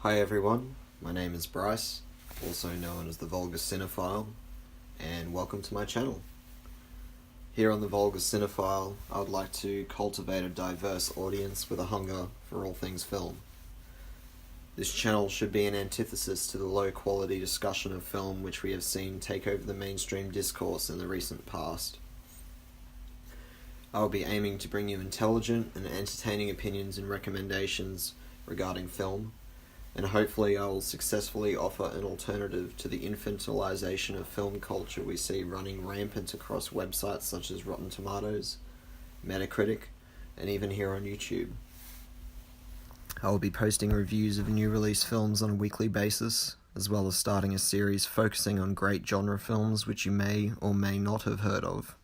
Hi everyone, my name is Bryce, also known as the Vulgar Cinephile, and welcome to my channel. Here on the Vulgar Cinephile, I would like to cultivate a diverse audience with a hunger for all things film. This channel should be an antithesis to the low-quality discussion of film which we have seen take over the mainstream discourse in the recent past. I will be aiming to bring you intelligent and entertaining opinions and recommendations regarding film, and hopefully I will successfully offer an alternative to the infantilization of film culture we see running rampant across websites such as Rotten Tomatoes, Metacritic, and even here on YouTube. I will be posting reviews of new release films on a weekly basis, as well as starting a series focusing on great genre films which you may or may not have heard of.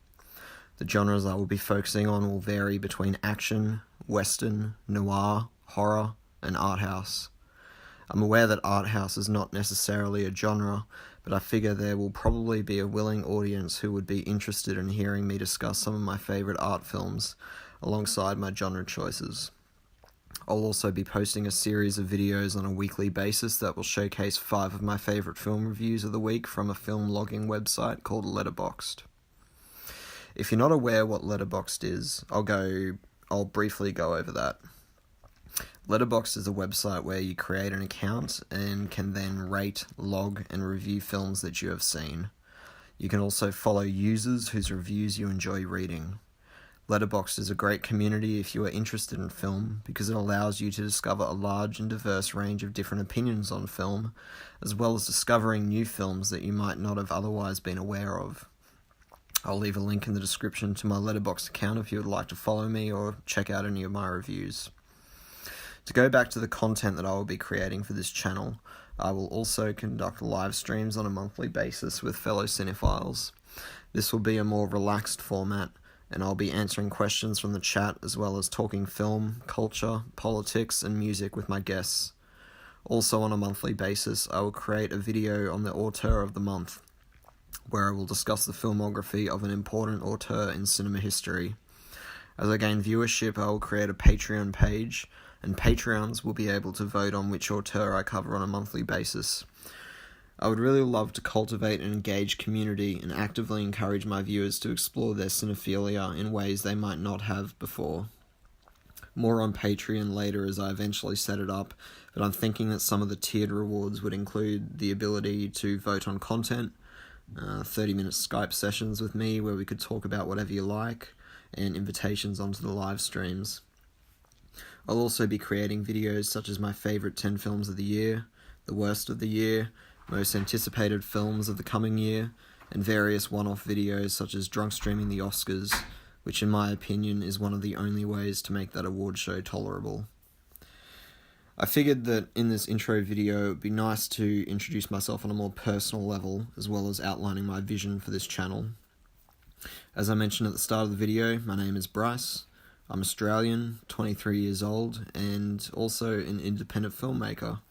The genres I will be focusing on will vary between action, western, noir, horror, and art house. I'm aware that art house is not necessarily a genre, but I figure there will probably be a willing audience who would be interested in hearing me discuss some of my favourite art films, alongside my genre choices. I'll also be posting a series of videos on a weekly basis that will showcase 5 of my favourite film reviews of the week from a film logging website called Letterboxd. If you're not aware what Letterboxd is, I'll briefly go over that. Letterboxd is a website where you create an account and can then rate, log, and review films that you have seen. You can also follow users whose reviews you enjoy reading. Letterboxd is a great community if you are interested in film because it allows you to discover a large and diverse range of different opinions on film, as well as discovering new films that you might not have otherwise been aware of. I'll leave a link in the description to my Letterboxd account if you would like to follow me or check out any of my reviews. To go back to the content that I will be creating for this channel, I will also conduct live streams on a monthly basis with fellow cinephiles. This will be a more relaxed format, and I'll be answering questions from the chat as well as talking film, culture, politics, and music with my guests. Also on a monthly basis, I will create a video on the auteur of the month, where I will discuss the filmography of an important auteur in cinema history. As I gain viewership, I will create a Patreon page, and Patreons will be able to vote on which auteur I cover on a monthly basis. I would really love to cultivate an engaged community and actively encourage my viewers to explore their cinephilia in ways they might not have before. More on Patreon later as I eventually set it up, but I'm thinking that some of the tiered rewards would include the ability to vote on content, 30-minute Skype sessions with me where we could talk about whatever you like, and invitations onto the live streams. I'll also be creating videos such as my favourite 10 films of the year, the worst of the year, most anticipated films of the coming year, and various one-off videos such as drunk streaming the Oscars, which in my opinion is one of the only ways to make that award show tolerable. I figured that in this intro video it would be nice to introduce myself on a more personal level, as well as outlining my vision for this channel. As I mentioned at the start of the video, my name is Bryce. I'm Australian, 23 years old, and also an independent filmmaker.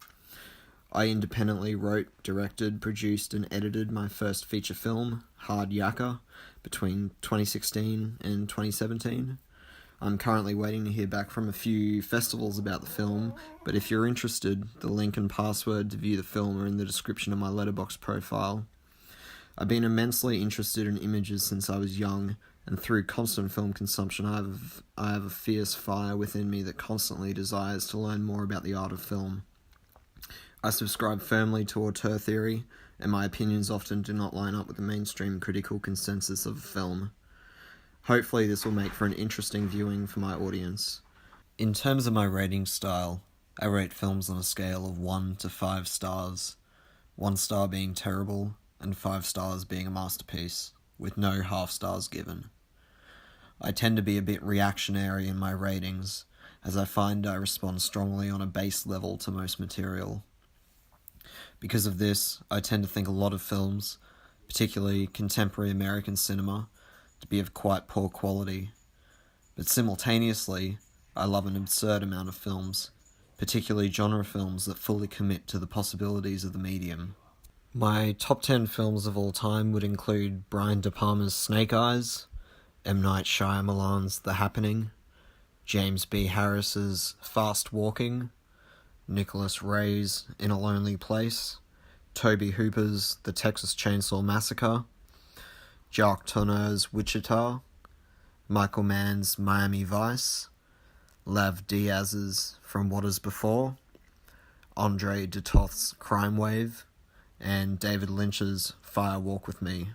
I independently wrote, directed, produced, and edited my first feature film, Hard Yakka, between 2016 and 2017. I'm currently waiting to hear back from a few festivals about the film, but if you're interested, the link and password to view the film are in the description of my Letterboxd profile. I've been immensely interested in images since I was young, and through constant film consumption I have a fierce fire within me that constantly desires to learn more about the art of film. I subscribe firmly to auteur theory, and my opinions often do not line up with the mainstream critical consensus of a film. Hopefully this will make for an interesting viewing for my audience. In terms of my rating style, I rate films on a scale of 1 to 5 stars, 1 star being terrible, and 5 stars being a masterpiece, with no half stars given. I tend to be a bit reactionary in my ratings, as I find I respond strongly on a base level to most material. Because of this, I tend to think a lot of films, particularly contemporary American cinema, to be of quite poor quality. But simultaneously, I love an absurd amount of films, particularly genre films that fully commit to the possibilities of the medium. My top 10 films of all time would include Brian De Palma's Snake Eyes, M. Night Shyamalan's The Happening, James B. Harris's Fast Walking, Nicholas Ray's In a Lonely Place, Toby Hooper's The Texas Chainsaw Massacre, Jacques Tourneur's Wichita, Michael Mann's Miami Vice, Lav Diaz's From What Is Before, Andre Dutoth's Crime Wave, and David Lynch's Fire Walk With Me.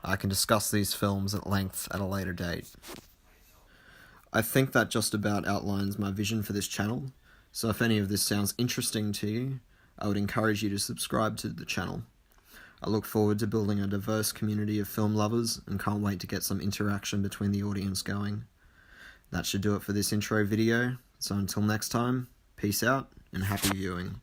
I can discuss these films at length at a later date. I think that just about outlines my vision for this channel, so if any of this sounds interesting to you, I would encourage you to subscribe to the channel. I look forward to building a diverse community of film lovers and can't wait to get some interaction between the audience going. That should do it for this intro video, so until next time, peace out and happy viewing.